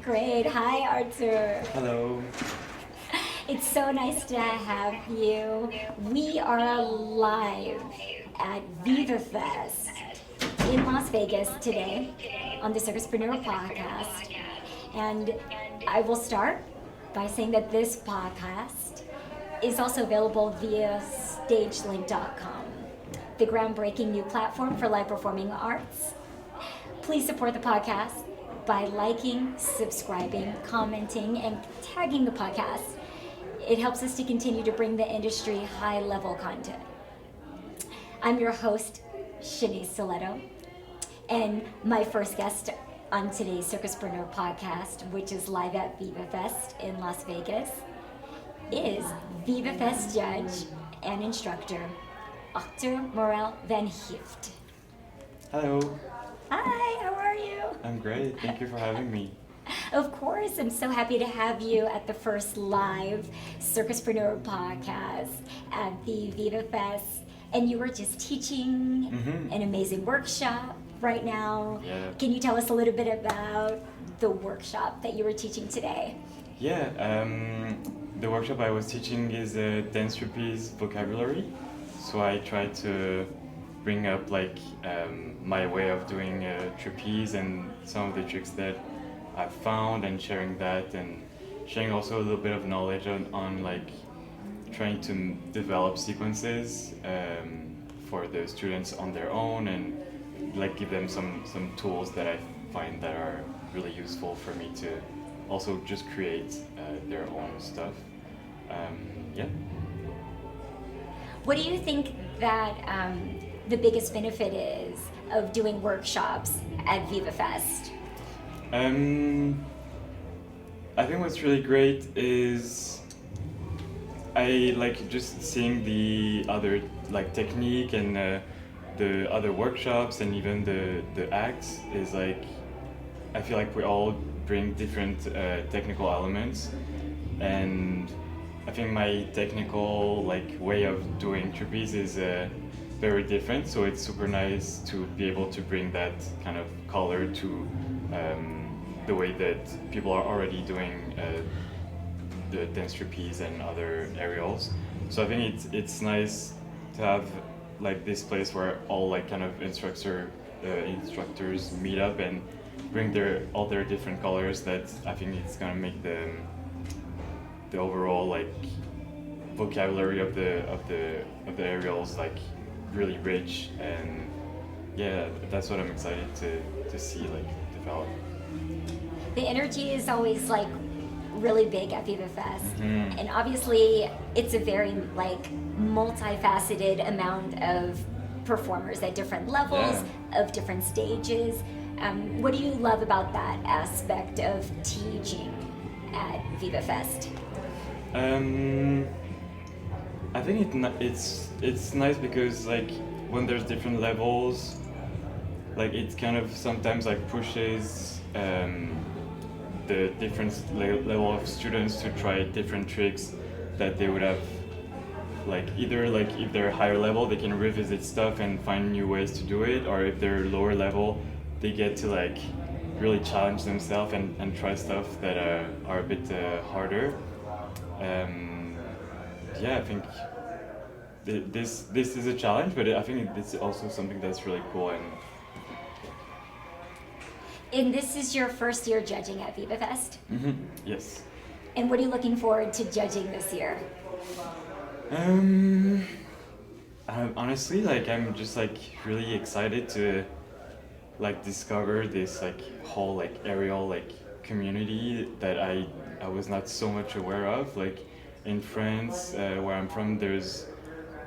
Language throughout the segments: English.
Great. Hi, Arthur. Hello. It's so nice to have you. We are live at Viva Fest in Las Vegas today on the Circuspreneur Podcast. And I will start by saying that this podcast is also available via stagelink.com, the groundbreaking new platform for live performing arts. Please support the podcast by liking, subscribing, commenting, and tagging the podcast. It helps us to continue to bring the industry high-level content. I'm your host, Shanice Soletto, and my first guest on today's Circuspreneur Podcast, which is live at Viva Fest in Las Vegas, is Viva Fest judge and instructor, Dr. Morel van Hyfte. Hello. Hi, how are you? I'm great. Thank you for having me. Of course, I'm so happy to have you at the first live Circuspreneur Podcast at the Viva Fest. And you were just teaching an amazing workshop right now. Yeah. Can you tell us a little bit about the workshop that you were teaching today? Yeah, the workshop I was teaching is a dance trapeze vocabulary. So I tried to bring up my way of doing trapeze and some of the tricks that I've found, and sharing that, and sharing also a little bit of knowledge on trying to develop sequences for the students on their own, and give them some tools that I find that are really useful for me to also just create their own stuff. Yeah. What do you think that the biggest benefit is of doing workshops at Viva Fest? I think what's really great is I like just seeing the other technique and the other workshops, and even the acts is I feel like we all bring different technical elements, and I think my technical way of doing trapeze is very different, so it's super nice to be able to bring that kind of color to the way that people are already doing the dance trapeze and other aerials. So I think it's nice to have this place where all kind of instructors meet up and bring all their different colors. That I think it's gonna make the overall vocabulary of the aerials really rich, and yeah, that's what I'm excited to see develop. The energy is always really big at Viva Fest, and obviously it's a very multifaceted amount of performers at different levels, of different stages. What do you love about that aspect of teaching at Viva Fest? I think it's nice because when there's different levels, it kind of sometimes pushes the different level of students to try different tricks that they would have either if they're higher level, they can revisit stuff and find new ways to do it, or if they're lower level, they get to really challenge themselves and try stuff that are a bit harder. I think this is a challenge, but I think it's also something that's really cool. And this is your first year judging at Viva Fest? Yes. And what are you looking forward to judging this year? Honestly, I'm just really excited to discover this whole aerial community that I was not so much aware of. In France, where I'm from, there's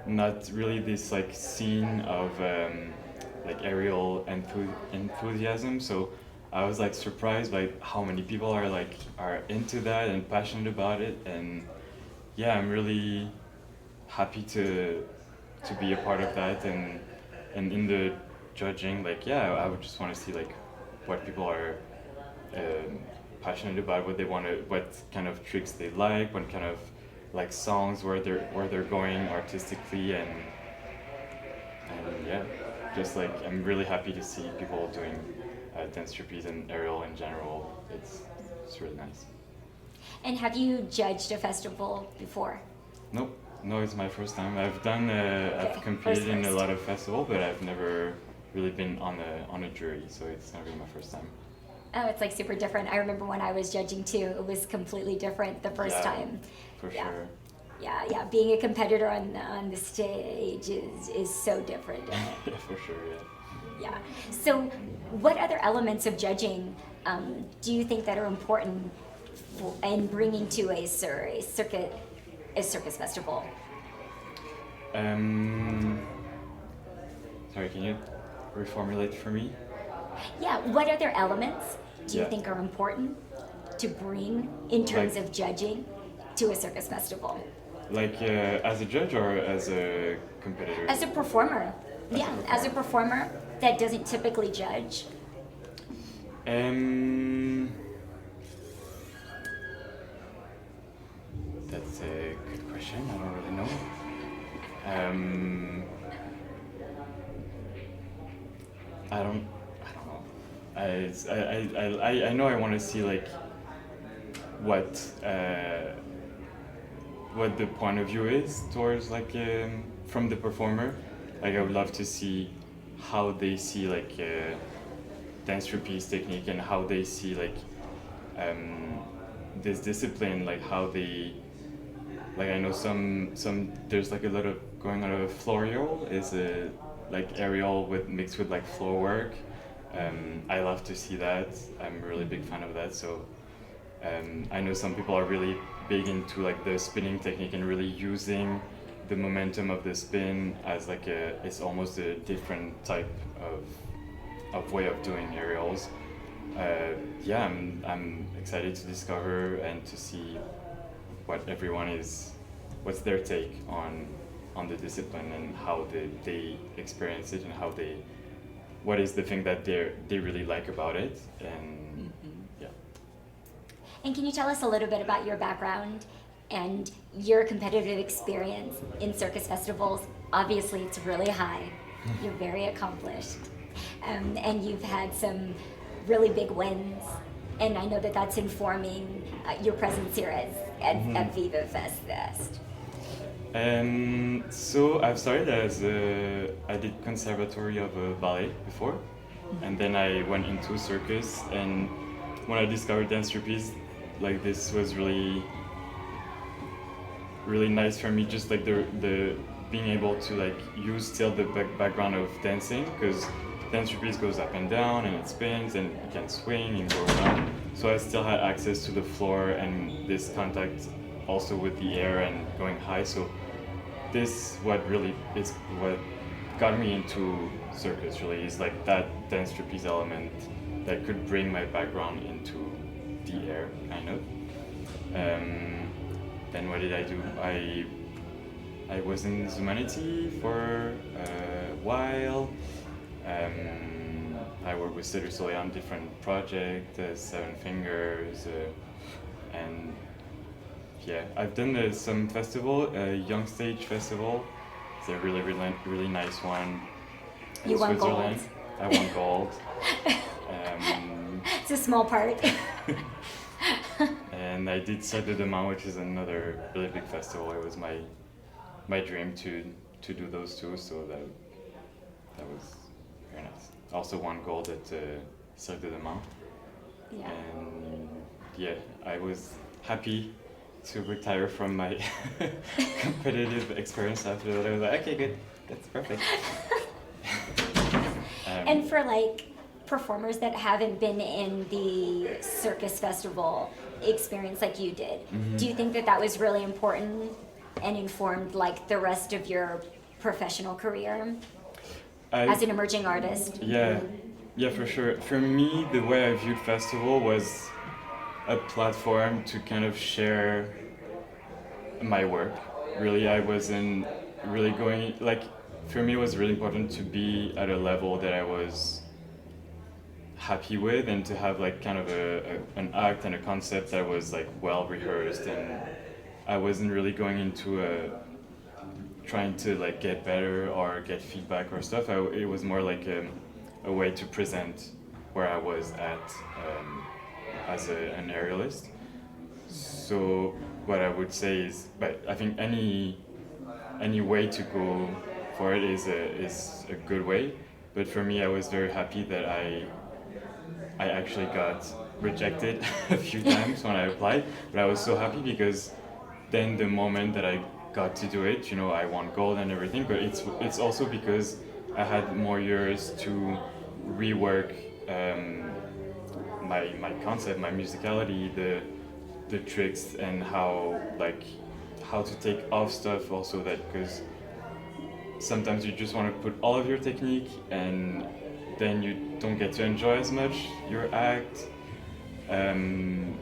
not really this scene of aerial enthusiasm. So I was surprised by how many people are into that and passionate about it, and yeah, I'm really happy to be a part of that, and in the judging, I would just want to see what people are passionate about, what kind of tricks they what kind of songs where they're going artistically, and yeah, just I'm really happy to see people doing dance trapeze and aerial in general. It's it's really nice. And have you judged a festival before? Nope. No, it's my first time. I've competed in a lot of festivals, but I've never really been on a jury, so it's not really my first time. Oh, it's like super different. I remember when I was judging too, it was completely different the first time. For sure. Yeah. Being a competitor on the stage is so different. Yeah, for sure, yeah. Yeah. So, what other elements of judging do you think that are important in bringing to a circus festival? Sorry, can you reformulate for me? Yeah. What other elements do you Yeah. think are important to bring in terms of judging to a circus festival? Like as a judge or as a competitor? As a performer. As a performer that doesn't typically judge. That's a good question. I don't really know. I don't know. I know I want to see like what the point of view is towards like from the performer. Like I would love to see how they see like dance trapeze technique and how they see like this discipline, like how they like I know some there's like a lot of going on of floral is a like aerial with mixed with like floor work. I love to see that. I'm a really big fan of that. So I know some people are really big into like the spinning technique and really using the momentum of the spin as like it's almost a different type of way of doing aerials. I'm excited to discover and to see what's their take on the discipline and how they experience it and what is the thing that they really like about it, and And can you tell us a little bit about your background and your competitive experience in circus festivals? Obviously, it's really high. You're very accomplished. And you've had some really big wins. And I know that that's informing your presence here at Viva Fest. So I've started I did conservatory of ballet before, and then I went into circus, and when I discovered dance trapeze, like this was really nice for me, just like the being able to like use still the background of dancing, because dance trapeze goes up and down and it spins and you can swing and go around, so I still had access to the floor and this contact also with the air and going high. So this what got me into circus really is like that dance trapeze element that could bring my background into the air, kind of. Then what did I do? I was in humanity for a while. I worked with Cirque du Soleil on different projects, Seven Fingers, and I've done some festival, Young Stage Festival. It's a really nice one. You won gold. I won gold. It's a small part. And I did Cirque de Mans, which is another really big festival. It was my dream to do those two, so that was very nice. Also won gold at Cirque de Mans. Yeah. And I was happy to retire from my competitive experience after that. I was like, okay, good, that's perfect. And for like performers that haven't been in the circus festival experience like you did, do you think that was really important and informed like the rest of your professional career as an emerging artist? Yeah, for sure. For me, the way I viewed festival was a platform to kind of share my work. Really, I wasn't really going, like, for me it was really important to be at a level that I was happy with, and to have like kind of an act and a concept that was like well rehearsed, and I wasn't really going into trying to like get better or get feedback or stuff. It was more like a way to present where I was at as an aerialist. So what I would say is, but I think any way to go for it is a good way. But for me, I was very happy that I actually got rejected a few times when I applied. But I was so happy because then the moment that I got to do it, I won gold and everything. But it's also because I had more years to rework my concept, my musicality, the tricks, and how to take off stuff also, that because sometimes you just want to put all of your technique and then you don't get to enjoy as much your act, and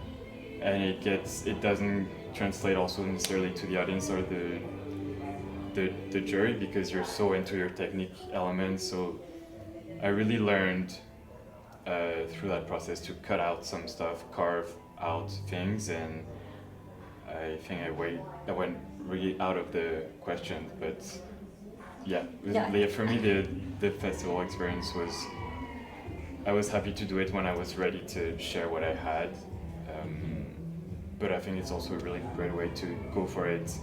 it doesn't translate also necessarily to the audience or the jury, because you're so into your technique elements. So I really learned through that process to cut out some stuff, carve out things, and I think I went really out of the question. But yeah, for me the festival experience was, I was happy to do it when I was ready to share what I had, but I think it's also a really great way to go for it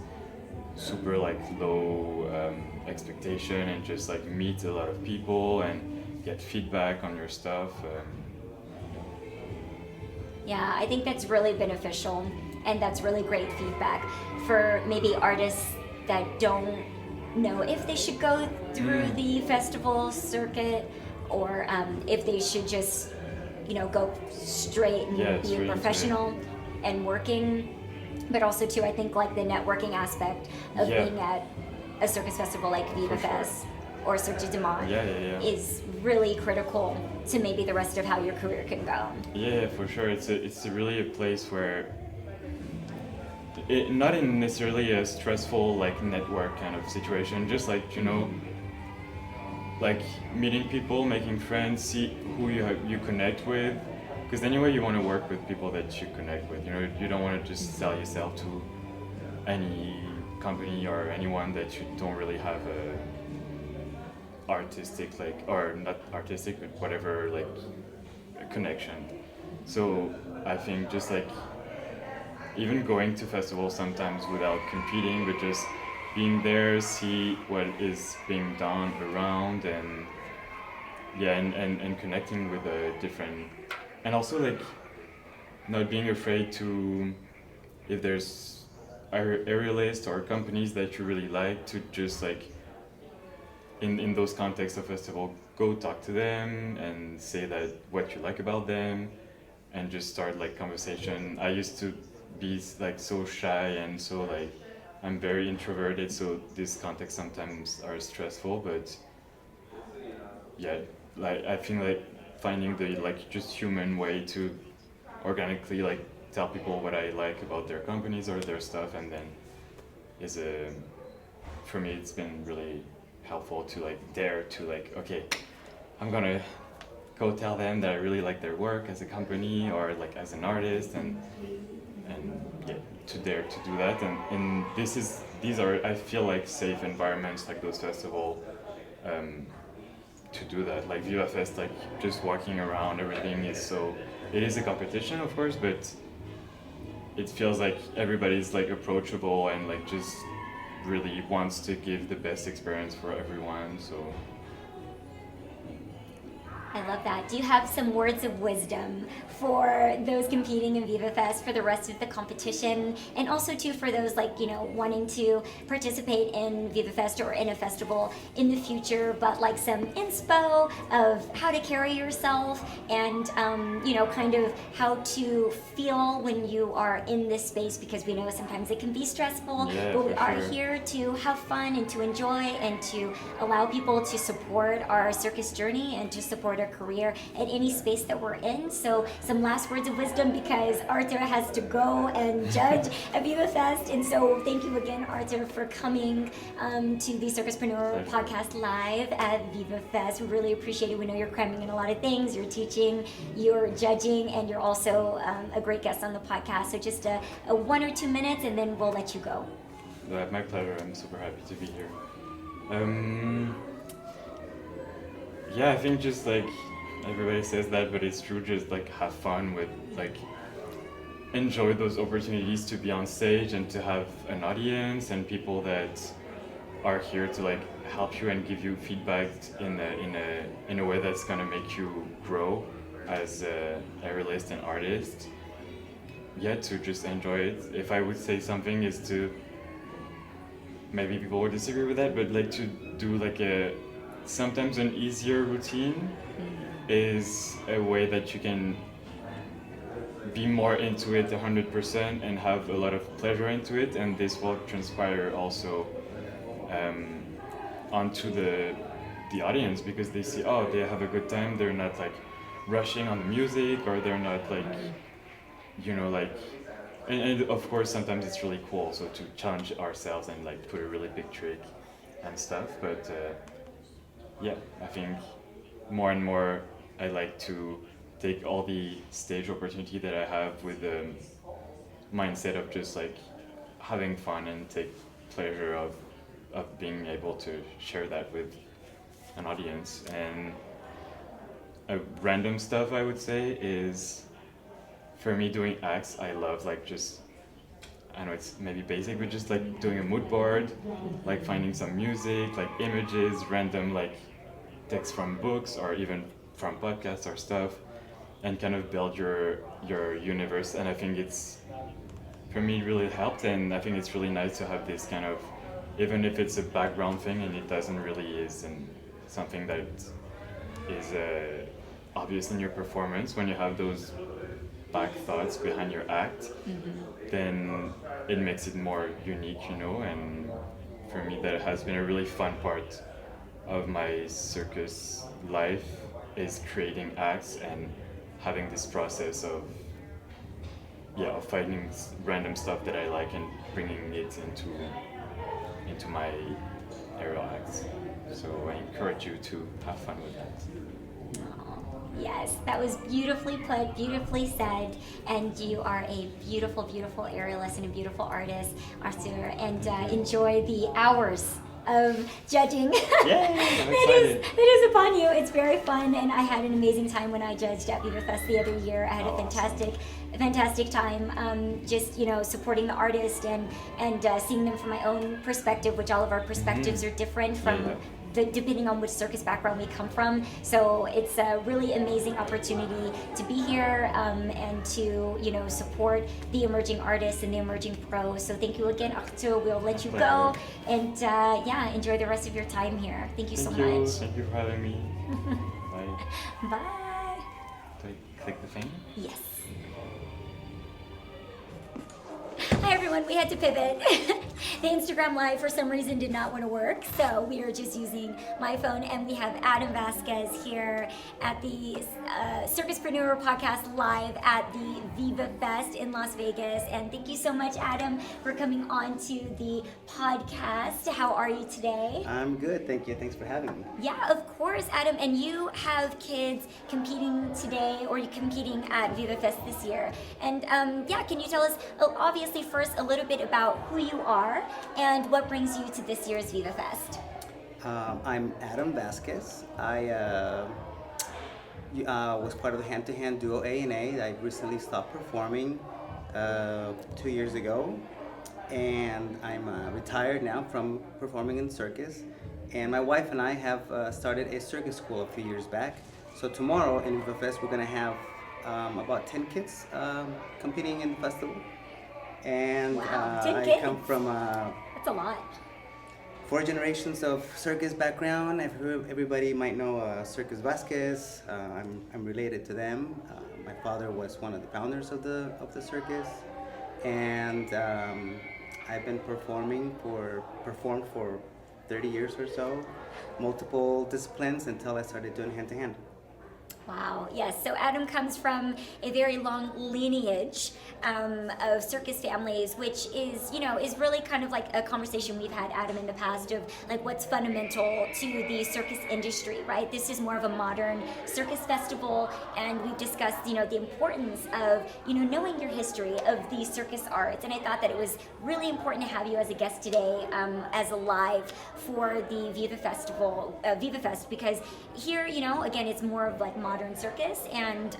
super low expectation, and just meet a lot of people and get feedback on your stuff. Yeah, I think that's really beneficial, and that's really great feedback for maybe artists that don't know if they should go through the festival circuit, or if they should just go straight and be a professional and working. But also too, I think the networking aspect of being at a circus festival like Viva Fest or Cirque du Mont is really critical to maybe the rest of how your career can go. Yeah, for sure. It's really a place where not in necessarily a stressful network kind of situation, just meeting people, making friends, see who you connect with, because anyway you want to work with people that you connect with. You don't want to just sell yourself to any company or anyone that you don't really have a artistic or not artistic, but whatever a connection. So I think just even going to festivals sometimes without competing, but just being there, see what is being done around, and and connecting with a different, and also not being afraid to, if there's aerialists or companies that you really like, to just in those contexts of festival, go talk to them and say that what you like about them, and just start conversation. I used to be so shy, and so I'm very introverted, so this context sometimes are stressful. But yeah, I think finding the just human way to organically tell people what I like about their companies or their stuff, and then is for me it's been really helpful to dare to okay, I'm gonna go tell them that I really like their work as a company or as an artist, and to dare to do that. And these are, I feel safe environments, those festival, to do that. Viva Fest, just walking around, everything is so, it is a competition of course, but it feels everybody's approachable and just really wants to give the best experience for everyone. So I love that. Do you have some words of wisdom for those competing in Viva Fest for the rest of the competition, and also too for those wanting to participate in Viva Fest or in a festival in the future, but some inspo of how to carry yourself and kind of how to feel when you are in this space, because we know sometimes it can be stressful, but we are here to have fun and to enjoy and to allow people to support our circus journey and to support our career at any space that we're in. So some last words of wisdom, because Arthur has to go and judge at Viva Fest. And so thank you again, Arthur, for coming to the Circuspreneur Podcast live at Viva Fest. We really appreciate it. We know you're cramming in a lot of things. You're teaching, you're judging, and you're also a great guest on the podcast. So just a 1 or 2 minutes, and then we'll let you go. My pleasure. I'm super happy to be here. I think just everybody says that, but it's true. Just have fun with like enjoy those opportunities to be on stage and to have an audience and people that are here to like help you and give you feedback in a way that's gonna make you grow as a aerialist and artist. Yeah, to just enjoy it. If I would say something is to, maybe people would disagree with that, but like to do like a sometimes an easier routine is a way that you can be more into it 100% and have a lot of pleasure into it, and this will transpire also onto the audience, because they see, oh, they have a good time, they're not like rushing on the music, or they're not like, you know, like, and of course sometimes it's really cool also to challenge ourselves and like put a really big trick and stuff, but yeah, I think more and more I like to take all the stage opportunity that I have with the mindset of just like having fun and take pleasure of being able to share that with an audience. And random stuff I would say is, for me, doing acts, I love like just, I know it's maybe basic, but just like doing a mood board, like finding some music, like images, random like text from books or even from podcasts or stuff, and kind of build your universe. And I think it's, for me, really helped, and I think it's really nice to have this kind of, even if it's a background thing and it doesn't really is and something that is obvious in your performance, when you have those back thoughts behind your act, then it makes it more unique, you know. And for me, that has been a really fun part of my circus life, is creating acts and having this process of finding random stuff that I like and bringing it into my aerial acts. So I encourage you to have fun with that. Yes, that was beautifully put, beautifully said, and you are a beautiful, beautiful aerialist and a beautiful artist, Arthur, and enjoy the hours of judging. Yay, I'm excited. that is upon you. It's very fun, and I had an amazing time when I judged at Viva Fest the other year. I had a fantastic time, just, you know, supporting the artist and seeing them from my own perspective, which all of our perspectives are different from depending on which circus background we come from. So it's a really amazing opportunity to be here and to, you know, support the emerging artists and the emerging pros. So thank you again, Arthur. We'll let you go and enjoy the rest of your time here. Thank you so much. Thank you for having me. Bye. Bye. Do I click the thing? Yes. Hi everyone, we had to pivot. The Instagram Live for some reason did not want to work, so we are just using my phone, and we have Adam Vazquez here at the Circuspreneur Podcast live at the Viva Fest in Las Vegas. And thank you so much, Adam, for coming on to the podcast. How are you today? I'm good, thank you. Thanks for having me. Yeah, of course, Adam. And you have kids competing today, or you're competing at Viva Fest this year. And can you tell us, obviously, first a little bit about who you are and what brings you to this year's Viva Fest? I'm Adam Vazquez. I was part of the hand-to-hand duo A&A. I recently stopped performing 2 years ago, and I'm retired now from performing in circus. And my wife and I have started a circus school a few years back. So tomorrow in Viva Fest we're going to have about 10 kids competing in the festival. And wow, 10 I kids. come from That's a lot. 4 generations of circus background. Everybody might know Circus Vasquez. I'm related to them. My father was one of the founders of the circus, and I've been performed for 30 years or so, multiple disciplines, until I started doing hand-to-hand. Wow, yes. So Adam comes from a very long lineage of circus families, which is really kind of like a conversation we've had, Adam, in the past of like what's fundamental to the circus industry, right? This is more of a modern circus festival, and we've discussed, the importance of, knowing your history of the circus arts. And I thought that it was really important to have you as a guest today, as a live for the Viva Fest, because here, again, it's more of like modern modern circus, and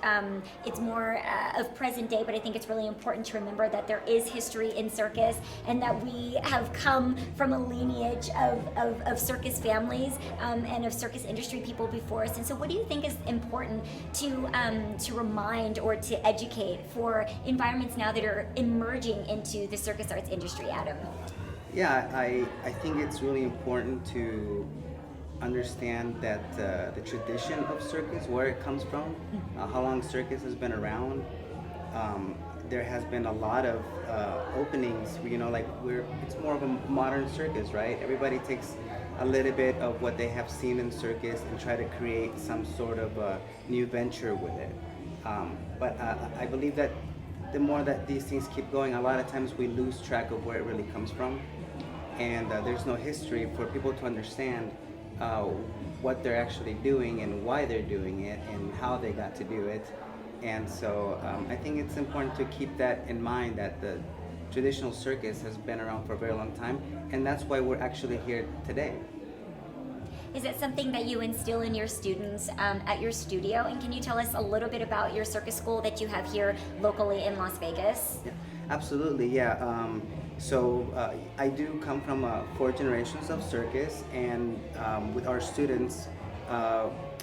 it's more of present day, but I think it's really important to remember that there is history in circus and that we have come from a lineage of circus families and of circus industry people before us. And so what do you think is important to remind or to educate for environments now that are emerging into the circus arts industry, Adam? Yeah, I think it's really important to understand that the tradition of circus, where it comes from, how long circus has been around. There has been a lot of openings, it's more of a modern circus, right? Everybody takes a little bit of what they have seen in circus and try to create some sort of a new venture with it. But I believe that the more that these things keep going, a lot of times we lose track of where it really comes from. And there's no history for people to understand what they're actually doing and why they're doing it and how they got to do it. And so I think it's important to keep that in mind, that the traditional circus has been around for a very long time, and that's why we're actually here today. Is it something that you instill in your students at your studio? And can you tell us a little bit about your circus school that you have here locally in Las Vegas? Yeah, absolutely, yeah. So I do come from 4 generations of circus, and with our students,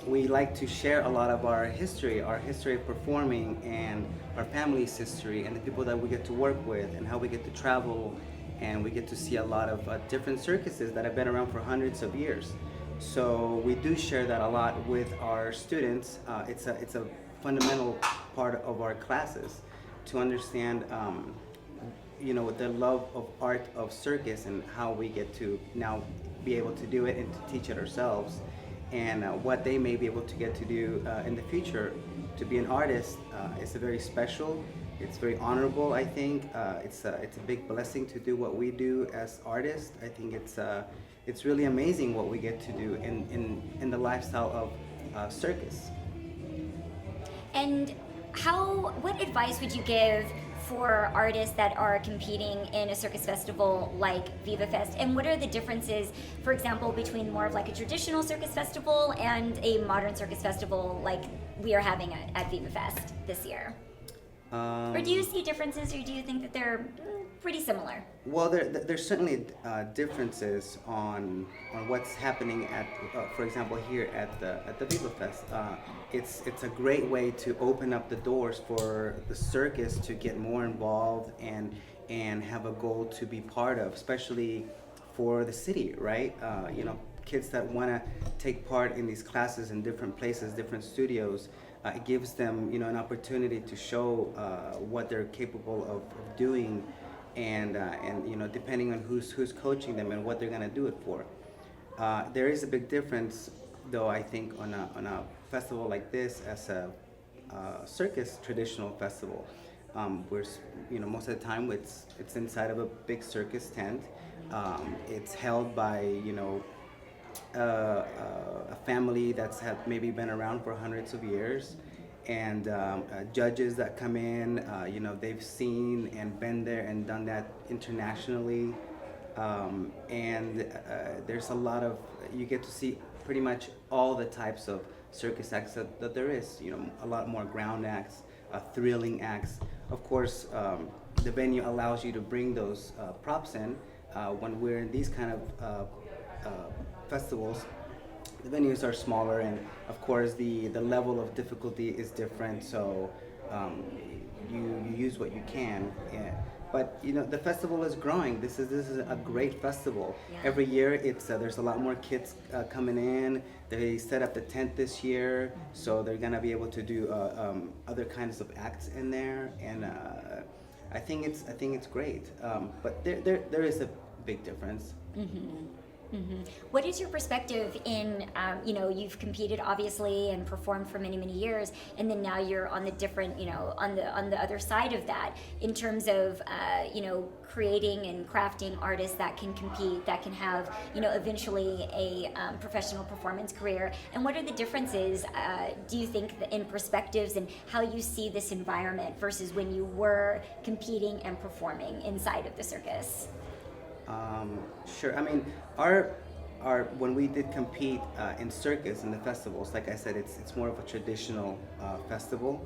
we like to share a lot of our history of performing, and our family's history, and the people that we get to work with, and how we get to travel, and we get to see a lot of different circuses that have been around for hundreds of years. So we do share that a lot with our students. It's a fundamental part of our classes to understand the love of art of circus and how we get to now be able to do it and to teach it ourselves, and what they may be able to get to do in the future. To be an artist is very special. It's very honorable, I think. It's a big blessing to do what we do as artists. I think it's really amazing what we get to do in the lifestyle of circus. And what advice would you give for artists that are competing in a circus festival like Viva Fest? And what are the differences, for example, between more of like a traditional circus festival and a modern circus festival like we are having at Viva Fest this year? Or do you see differences, or do you think that they're pretty similar? Well, there's certainly differences on what's happening at, for example, here at the Viva Fest. It's a great way to open up the doors for the circus to get more involved and have a goal to be part of, especially for the city, right? Kids that want to take part in these classes in different places, different studios. It gives them, an opportunity to show what they're capable of doing, and depending on who's coaching them and what they're gonna do it for. There is a big difference, though, I think, on a festival like this as a circus traditional festival. Where most of the time it's inside of a big circus tent. It's held by a family that's had maybe been around for hundreds of years, and judges that come in, they've seen and been there and done that internationally, and there's a lot of, you get to see pretty much all the types of circus acts that there is, a lot more ground acts, thrilling acts. Of course, the venue allows you to bring those props in. When we're in these kind of festivals, the venues are smaller, and of course the level of difficulty is different, so you use what you can. Yeah. But the festival is growing. This is a great festival. Yeah. Every year there's a lot more kids coming in. They set up the tent this year, so they're gonna be able to do other kinds of acts in there, and I think it's great. But there is a big difference. Mm-hmm. Mm-hmm. What is your perspective in, you've competed obviously and performed for many, many years, and then now you're on the different, on the other side of that, in terms of, creating and crafting artists that can compete, that can have, eventually a professional performance career. And what are the differences, do you think, in perspectives and how you see this environment versus when you were competing and performing inside of the circus? Sure. I mean, when we did compete in circus in the festivals, like I said, it's more of a traditional festival.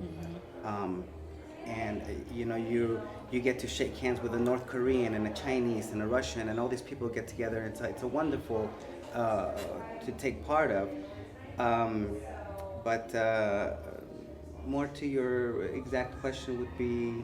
And you know, you get to shake hands with a North Korean and a Chinese and a Russian, and all these people get together. And it's a wonderful to take part of. But more to your exact question would be.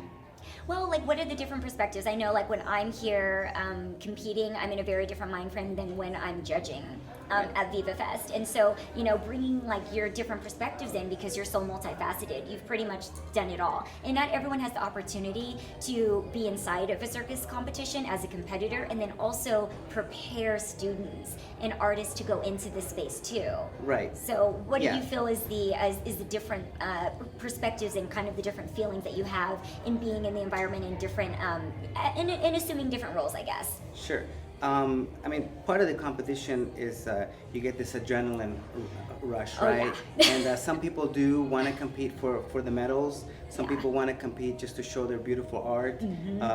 Well, like, what are the different perspectives? I know, like, when I'm here competing, I'm in a very different mind frame than when I'm judging at Viva Fest. And so, you know, bringing, like, your different perspectives in, because you're so multifaceted, you've pretty much done it all. And not everyone has the opportunity to be inside of a circus competition as a competitor, and then also prepare students and artists to go into this space too. Right. So what do you feel is the different perspectives and kind of the different feelings that you have in being in the environment in different, in assuming different roles, I guess? Sure. I mean, part of the competition is you get this adrenaline rush, right? Yeah. And some people do want to compete for the medals. Some people want to compete just to show their beautiful art.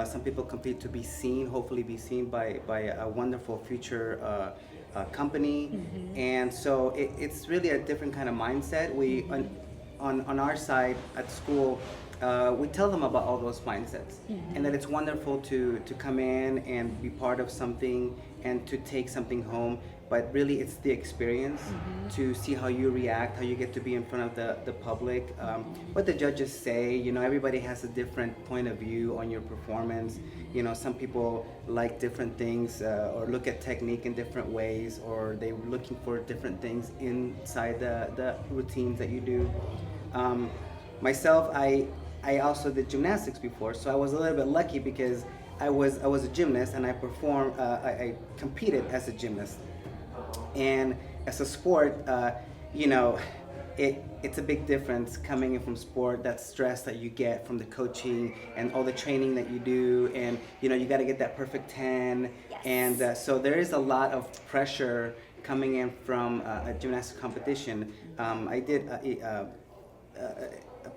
Some people compete to be seen, hopefully be seen by a wonderful future company. And so it's really a different kind of mindset. We, on our side at school, we tell them about all those mindsets, and that it's wonderful to come in and be part of something and to take something home, but really it's the experience to see how you react, how you get to be in front of the public, what the judges say. You know, everybody has a different point of view on your performance. You know, some people like different things or look at technique in different ways, or they're looking for different things inside the routines that you do. Myself, I also did gymnastics before, so I was a little bit lucky because I was a gymnast, and I performed. I competed as a gymnast, and as a sport, you know, it's a big difference coming in from sport. That stress that you get from the coaching and all the training that you do, and you know, you got to get that perfect 10, and so there is a lot of pressure coming in from a gymnastics competition. I did a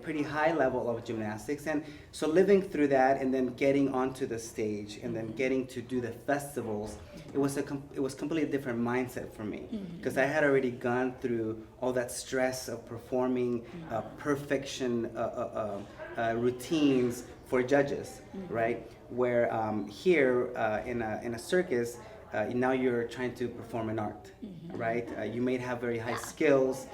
pretty high level of gymnastics, and so living through that and then getting onto the stage and then getting to do the festivals, it was completely different mindset for me, because I had already gone through all that stress of performing perfection routines for judges, right? Where here in a circus, now you're trying to perform an art, right? You may have very high skills,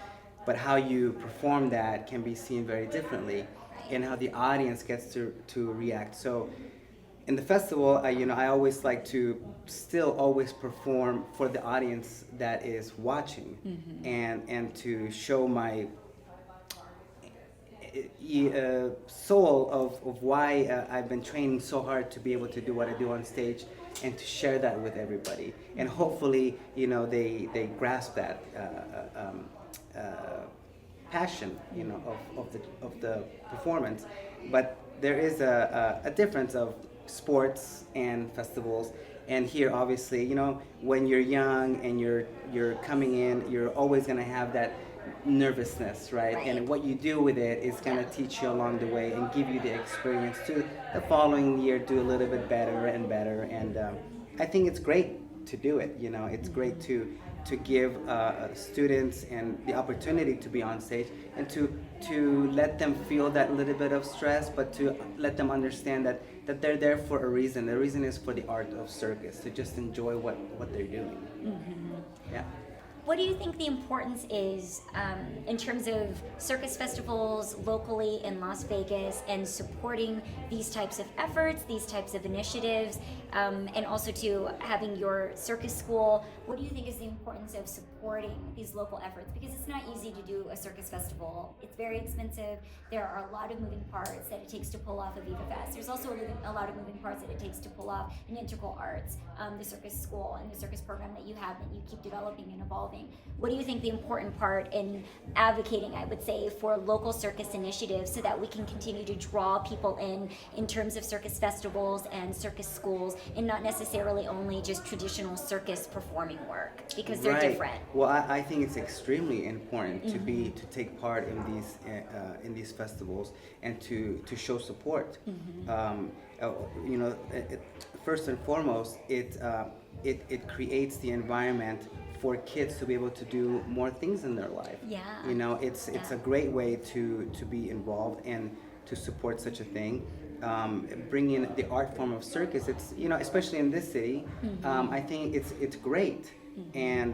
but how you perform that can be seen very differently, and how the audience gets to react. So in the festival, I always like to still always perform for the audience that is watching, and to show my soul of why I've been training so hard to be able to do what I do on stage, and to share that with everybody. And hopefully, you know, they grasp that passion, you know, of the performance. But there is a difference of sports and festivals. And here, obviously, you know, when you're young and you're coming in, you're always going to have that nervousness, right? And what you do with it is going to teach you along the way and give you the experience to the following year do a little bit better and better. And I think it's great to do it. You know, it's great to give students and the opportunity to be on stage, and to let them feel that little bit of stress, but to let them understand that they're there for a reason. The reason is for the art of circus, to just enjoy what they're doing. Yeah. What do you think the importance is in terms of circus festivals locally in Las Vegas, and supporting these types of efforts, these types of initiatives, and also to having your circus school? What do you think is the importance of supporting these local efforts? Because it's not easy to do a circus festival. It's very expensive. There are a lot of moving parts that it takes to pull off a Viva Fest. There's also a lot of moving parts that it takes to pull off an integral arts, the circus school and the circus program that you have, that you keep developing and evolving. What do you think the important part in advocating, I would say, for local circus initiatives, so that we can continue to draw people in terms of circus festivals and circus schools, and not necessarily only just traditional circus performing work, because they're different? Well, I think it's extremely important to take part in these festivals, and to show support. You know, first and foremost, it creates the environment for kids to be able to do more things in their life. Yeah. You know, it's a great way to be involved and to support such a thing. Bringing the art form of circus, it's, you know, especially in this city, I think it's great, and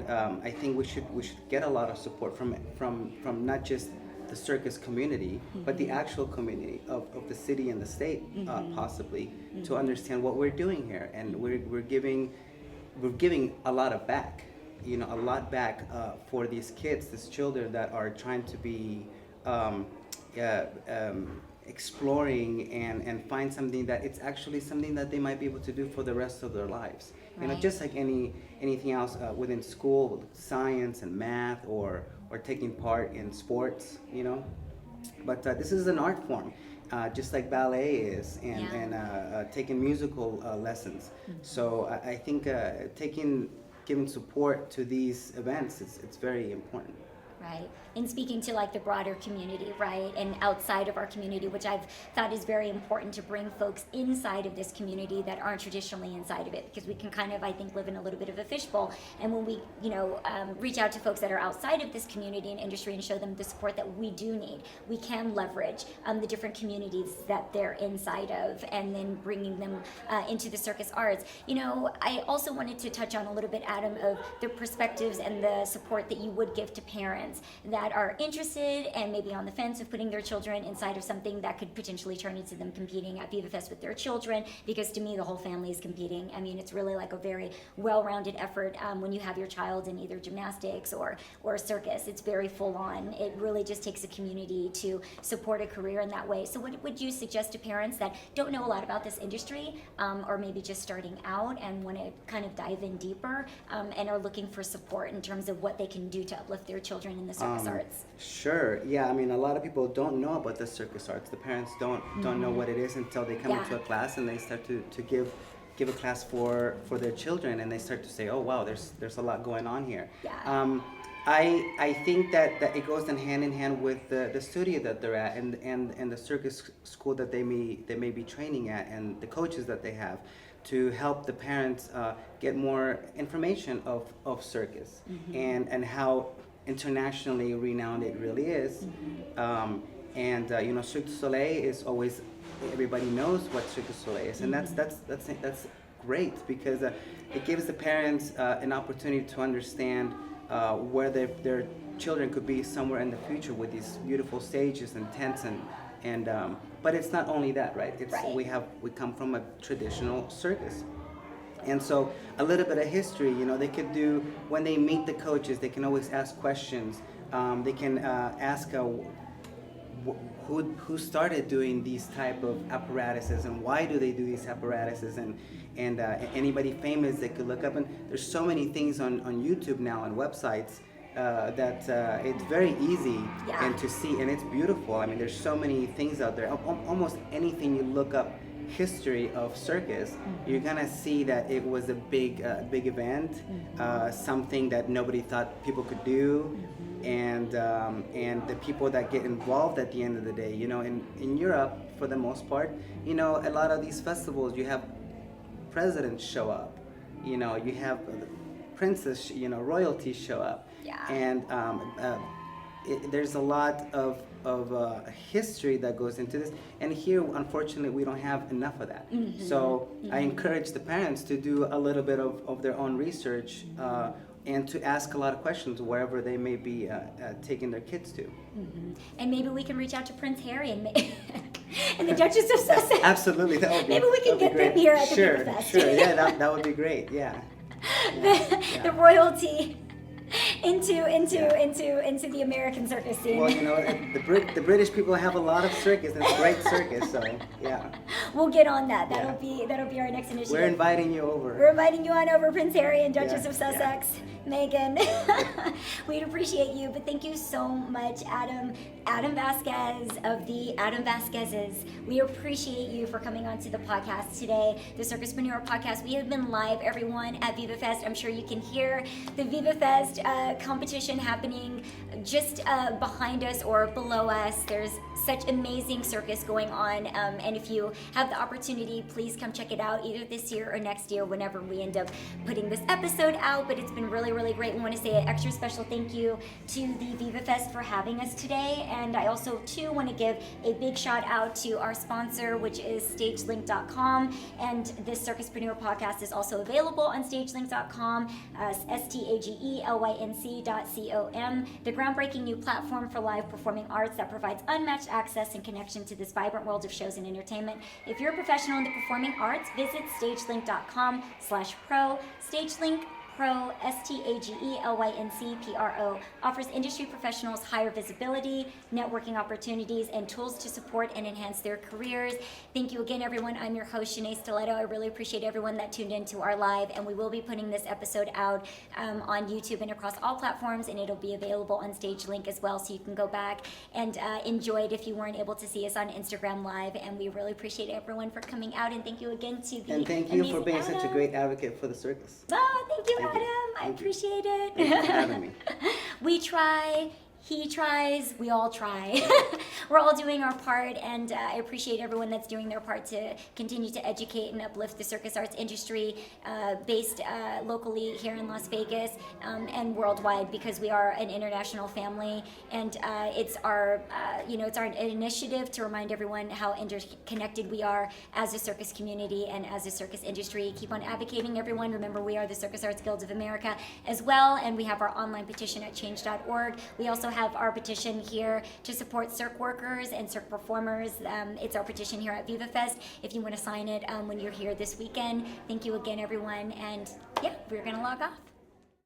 I think we should get a lot of support from not just the circus community, but the actual community of the city and the state, possibly, to understand what we're doing here, and we're giving a lot of back, you know, a lot back for these kids, these children that are trying to be exploring and find something that it's actually something that they might be able to do for the rest of their lives. You know, just like anything else within school, science and math, or taking part in sports, you know. But this is an art form, just like ballet is, and taking musical lessons. So I think giving support to these events, it's very important. Right. And speaking to like the broader community, right, and outside of our community, which I've thought is very important to bring folks inside of this community that aren't traditionally inside of it, because we can kind of, I think, live in a little bit of a fishbowl. And when we, you know, reach out to folks that are outside of this community and industry and show them the support that we do need, we can leverage the different communities that they're inside of, and then bringing them into the circus arts. You know, I also wanted to touch on a little bit, Adam, of the perspectives and the support that you would give to parents that are interested and maybe on the fence of putting their children inside of something that could potentially turn into them competing at Viva Fest with their children, because to me the whole family is competing. I mean, it's really like a very well-rounded effort when you have your child in either gymnastics or circus. It's very full on. It really just takes a community to support a career in that way. So what would you suggest to parents that don't know a lot about this industry, or maybe just starting out and want to kind of dive in deeper, and are looking for support in terms of what they can do to uplift their children in the circus arts? Sure. Yeah. I mean, a lot of people don't know about the circus arts. The parents don't know what it is until they come into a class and they start to give a class for their children, and they start to say, oh wow, there's a lot going on here. Yeah. I think that it goes hand in hand with the studio that they're at, and the circus school that they may be training at, and the coaches that they have, to help the parents get more information of circus, and how internationally renowned it really is. You know, Cirque du Soleil is always, everybody knows what Cirque du Soleil is, and that's great, because it gives the parents an opportunity to understand where their children could be somewhere in the future with these beautiful stages and tents, and but it's not only that, right? It's we come from a traditional circus. And so a little bit of history, you know, they could do, when they meet the coaches, they can always ask questions. They can ask who started doing these type of apparatuses, and why do they do these apparatuses, and anybody famous they could look up. And there's so many things on YouTube now and websites that it's very easy and to see, and it's beautiful. I mean, there's so many things out there. Almost anything you look up history of circus, you're gonna see that it was a big event, something that nobody thought people could do, and the people that get involved at the end of the day, you know, in Europe, for the most part, you know, a lot of these festivals, you have presidents show up, you know, you have princes, you know, royalty show up, and there's a lot of history that goes into this, and here unfortunately we don't have enough of that. So I encourage the parents to do a little bit of their own research, and to ask a lot of questions wherever they may be taking their kids to. And maybe we can reach out to Prince Harry and and the Duchess of Sussex. Absolutely, that would be. Maybe we can get them here at the Viva Fest. Sure, yeah, that would be great. Yeah. The royalty into the American circus scene. Well, you know, the British people have a lot of circus, and it's great circus, so yeah. We'll get on that. That'll be our next initiative. We're inviting you over. We're inviting you on over, Prince Harry and Duchess of Sussex. Megan. We'd appreciate you, but thank you so much, Adam Vazquez of the Adam Vasquez's. We appreciate you for coming on to the podcast today, the Circuspreneur Podcast. We have been live, everyone, at Viva Fest. I'm sure you can hear the Viva Fest competition happening just behind us or below us, there's such amazing circus going on. And if you have the opportunity, please come check it out either this year or next year whenever we end up putting this episode out. But it's been really, really great. We want to say an extra special thank you to the Viva Fest for having us today. And I also, too, want to give a big shout out to our sponsor, which is stagelink.com. And this Circuspreneur podcast is also available on stagelink.com, stagelync.com, the groundbreaking new platform for live performing arts that provides unmatched access and connection to this vibrant world of shows and entertainment. If you're a professional in the performing arts, visit stagelink.com/pro. StageLink Pro, StageLyncPro, offers industry professionals higher visibility, networking opportunities, and tools to support and enhance their careers. Thank you again, everyone. I'm your host, Shanae Stiletto. I really appreciate everyone that tuned into our live, and we will be putting this episode out on YouTube and across all platforms, and it'll be available on StageLink as well, so you can go back and enjoy it if you weren't able to see us on Instagram Live. And we really appreciate everyone for coming out, and thank you again to the And thank you for being Adam. such a great advocate for the circus. Oh, thank you, Thank you. Adam. I Thank you. appreciate it. Thank you for having me. We try. He tries, we all try. We're all doing our part, and I appreciate everyone that's doing their part to continue to educate and uplift the circus arts industry, based locally here in Las Vegas and worldwide, because we are an international family, and it's our it's our initiative to remind everyone how interconnected we are as a circus community and as a circus industry. Keep on advocating, everyone. Remember, we are the Circus Arts Guild of America as well, and we have our online petition at change.org. We also have our petition here to support circ workers and circ performers. It's our petition here at Viva Fest. If you want to sign it when you're here this weekend. Thank you again, everyone. And yeah, we're going to log off.